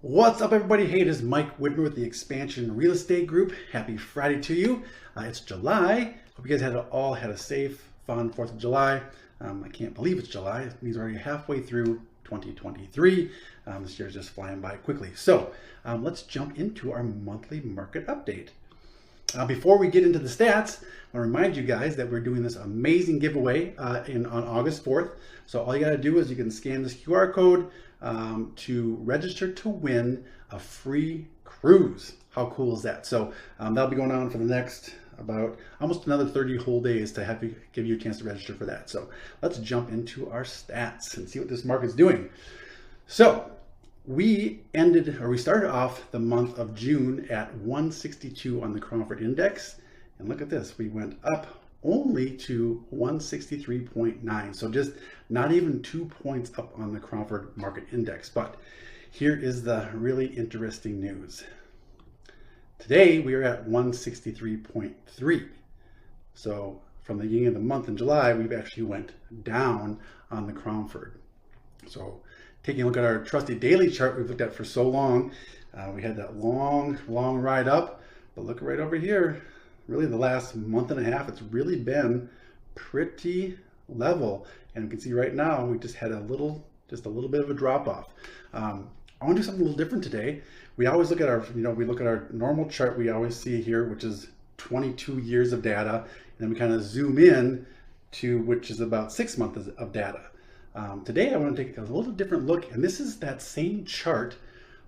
What's up, everybody? Hey, it is Mike Whitmer with the Expansion Real Estate Group. Happy Friday to you. It's July. Hope you guys all had a safe, fun 4th of July. I can't believe it's July. It means we're already halfway through 2023. This year's just flying by quickly. So let's jump into our monthly market update. Before we get into the stats, I want to remind you guys that we're doing this amazing giveaway on August 4th. So all you got to do is you can scan this QR code to register to win a free cruise. How cool is that? So that'll be going on for the next about almost another 30 whole days to give you a chance to register for that. So let's jump into our stats and see what this market's doing. So we started off the month of June at 162 on the Cromford Index. And look at this, we went up only to 163.9. So just not even 2 points up on the Cromford Market Index. But here is the really interesting news. Today we are at 163.3. So from the beginning of the month in July, we've actually went down on the Cromford. So taking a look at our trusty daily chart we've looked at for so long, we had that long ride up, but look right over here. Really the last month and a half, it's really been pretty level. And you can see right now, we just had just a little bit of a drop off. I want to do something a little different today. We always look at our normal chart we always see here, which is 22 years of data. And then we kind of zoom in to, which is about 6 months of data. Today I want to take a little different look, and this is that same chart,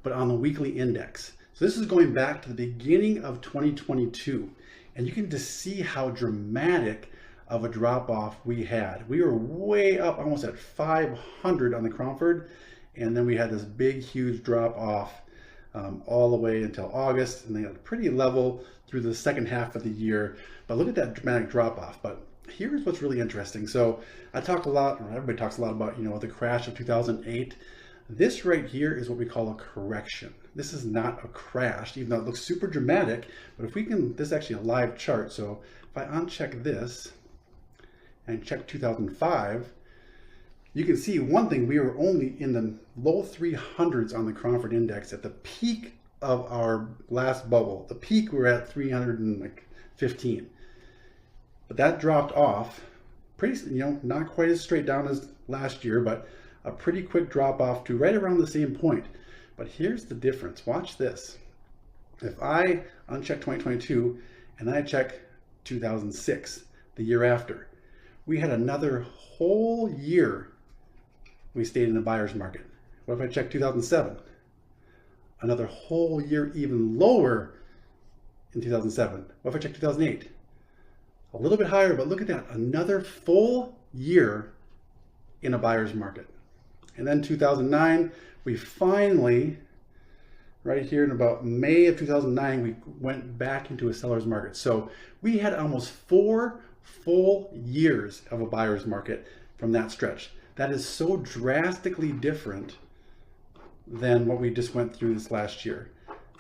but on the weekly index. So this is going back to the beginning of 2022, and you can just see how dramatic of a drop off we had. We were way up, almost at 500 on the Cromford, and then we had this big, huge drop off all the way until August, and they got pretty level through the second half of the year. But look at that dramatic drop off. But here's what's really interesting. So I talk a lot, or everybody talks a lot about, the crash of 2008. This right here is what we call a correction. This is not a crash, even though it looks super dramatic, but if we can, this is actually a live chart. So if I uncheck this and check 2005, you can see one thing, we were only in the low 300s on the Cromford Index at the peak of our last bubble. The peak we were at 315. But that dropped off pretty, not quite as straight down as last year, but a pretty quick drop off to right around the same point. But here's the difference. Watch this. If I uncheck 2022 and I check 2006, the year after, we had another whole year we stayed in the buyer's market. What if I check 2007? Another whole year even lower in 2007. What if I check 2008? A little bit higher, but look at that, another full year in a buyer's market. And then 2009, we finally, right here in about May of 2009, we went back into a seller's market. So we had almost 4 full years of a buyer's market from that stretch. That is so drastically different than what we just went through this last year.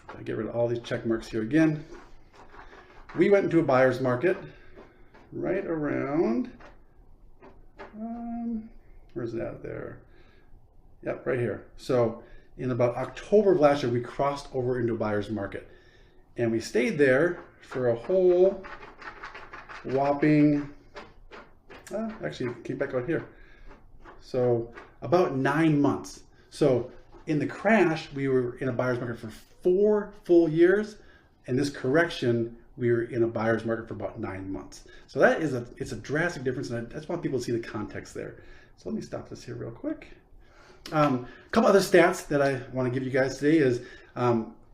I'll get rid of all these check marks here again. We went into a buyer's market right around, where's that there? Yep, right here. So in about October of last year, we crossed over into a buyer's market, and we stayed there for a whole whopping, actually came back out here. So about 9 months. So in the crash, we were in a buyer's market for 4 full years, and this correction, we were in a buyer's market for about 9 months. So that is it's a drastic difference, and I just want people to see the context there. So let me stop this here real quick. A couple other stats that I want to give you guys today is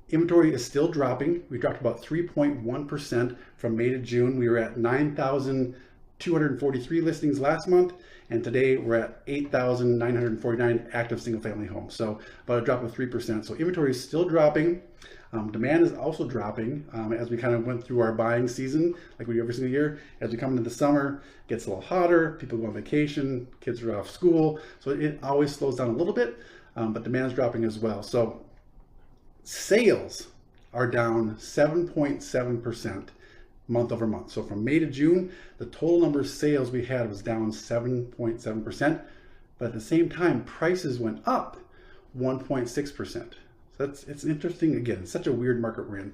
inventory is still dropping. We dropped about 3.1% from May to June. We were at 9,243 listings last month, and today we're at 8,949 active single-family homes. So about a drop of 3%. So inventory is still dropping. Demand is also dropping as we kind of went through our buying season, like we do every single year. As we come into the summer, it gets a little hotter, people go on vacation, kids are off school, so it always slows down a little bit, but demand is dropping as well. So sales are down 7.7% month over month. So from May to June, the total number of sales we had was down 7.7%, but at the same time, prices went up 1.6%. So It's interesting. Again, it's such a weird market we're in.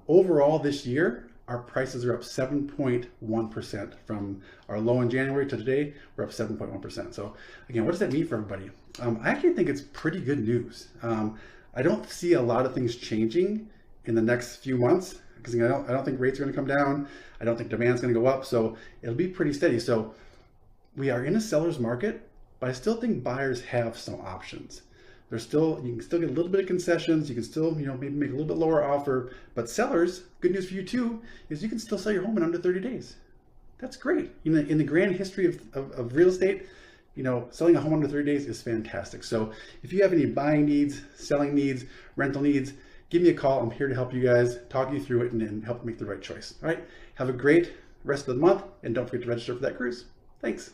Overall this year, our prices are up 7.1% from our low in January to today. We're up 7.1%. So again, what does that mean for everybody? I actually think it's pretty good news. I don't see a lot of things changing in the next few months because I don't think rates are going to come down. I don't think demand's going to go up. So it'll be pretty steady. So we are in a seller's market, but I still think buyers have some options. You can still get a little bit of concessions. You can still, maybe make a little bit lower offer. But sellers, good news for you too, is you can still sell your home in under 30 days. That's great. In the grand history of real estate, selling a home under 30 days is fantastic. So if you have any buying needs, selling needs, rental needs, give me a call. I'm here to help you guys, talk you through it, and help make the right choice. All right. Have a great rest of the month, and don't forget to register for that cruise. Thanks.